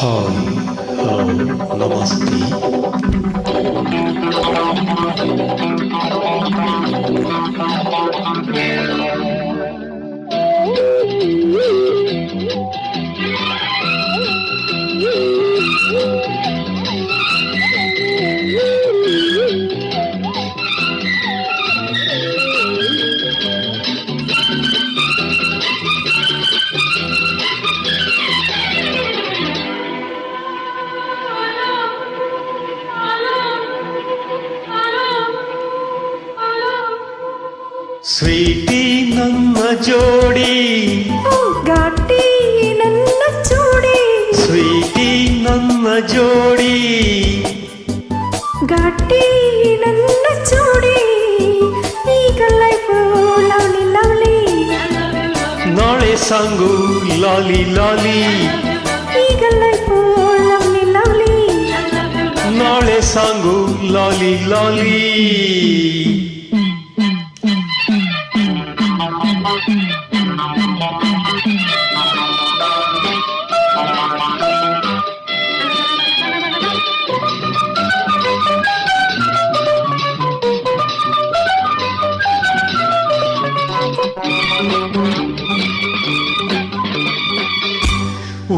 Hi hello ನಮಸ್ತೆ. Sweety ನನ್ನ ಜೋಡಿ, ಘಾಟಿ ನನ್ನ ಜೋಡಿ, ಸ್ವೀಟಿ ನನ್ನ ಜೋಡಿ, ಘಾಟಿ ನನ್ನ ಜೋಡಿ. ಈಗ ಲೈಫ್ ಲವ್ಲಿ ಲವ್ಲಿ, ನಾಳೆ ಸಾಂಗು ಲಾಲಿ ಲಾಲಿ. ಈಗ ಲೈಫ್ ಲವ್ಲಿ ಲವ್ಲಿ, ನಾಳೆ ಸಾಂಗು ಲಾಲಿ ಲಾಲಿ.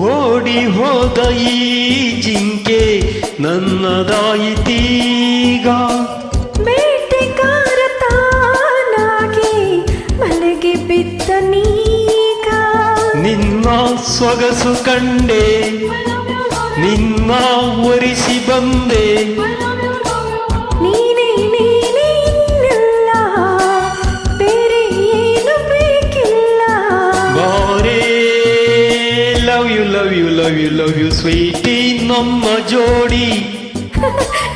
ಓಡಿ ಹೋದ ಈ ಜಿಂಕೆ ನನ್ನದಾಯಿತೀಗ, ಬೇಟೆಗಾರ ತಾನಾಗಿ ಮಲೆಗೆ ಬಿದ್ದ ನೀಗ. ನಿನ್ನ ಸೊಗಸು ಕಂಡೆ, ನಿನ್ನ ಒರಿಸಿ ಬಂದೆ, ನೀನೇ ನೀನೇ ಇನ್ನಿಲ್ಲ, ಬೇರೆ ಏನು ಬೇಕಿಲ್ಲ. ಬಾರೇ love you love you love you love you sweetie ನಮ್ಮ ಜೋಡಿ,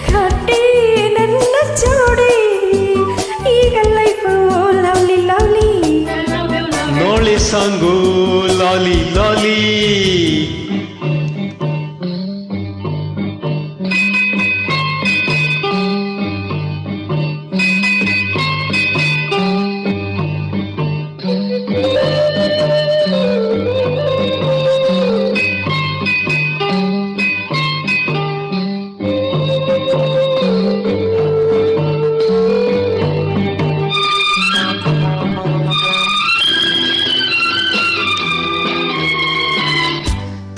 ಘಾಟಿ ನನ್ನ ಜೋಡಿ. ಈಗ ಲೈಫ್ ಲವ್ಲಿ ಲವ್ಲಿ, ನೋಳೆ ಸಾಂಗು ಲಾಲಿ ಲಾಲಿ.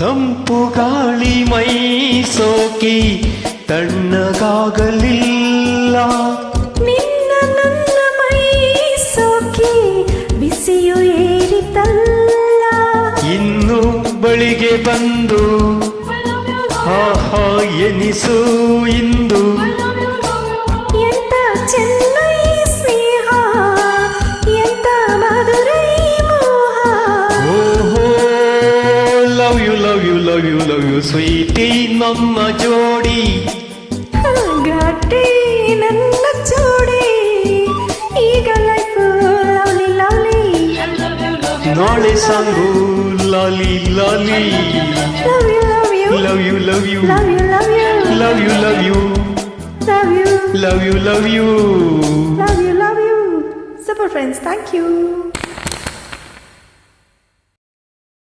ತಂಪು ಗಾಳಿ ಮೈ ಸೋಕಿ ತಣ್ಣಗಾಗಲಿಲ್ಲ, ನಿನ್ನ ನನ್ನ ಮೈ ಸೋಕಿ ಬಿಸಿಯು ಏರಿತಲ್ಲ. ಇನ್ನು ಬಳಿಗೆ ಬಂದು ಆಹಾ ಎನಿಸು ಇಂದು, ಎಂತ ಚೆನ್ನ ಈ ಸ್ನೇಹ, ಎಂತ ಮಧುರ ಈ ಮೋಹ. ಓಹೋ love you love you love you love you sweetie ನಮ್ಮ ಜೋಡಿ, ಘಾಟಿ ನನ್ನ ಜೋಡಿ. ಈಗ ಲೈಫ್ ಲವ್ಲಿ ಲವ್ಲಿ, ನಾಳೆ ಸಾಂಗು ಲಾಲಿ ಲಾಲಿ. Love you love you love you love you love you love you love you love you love you love you. love you love you. Super friends, thank you.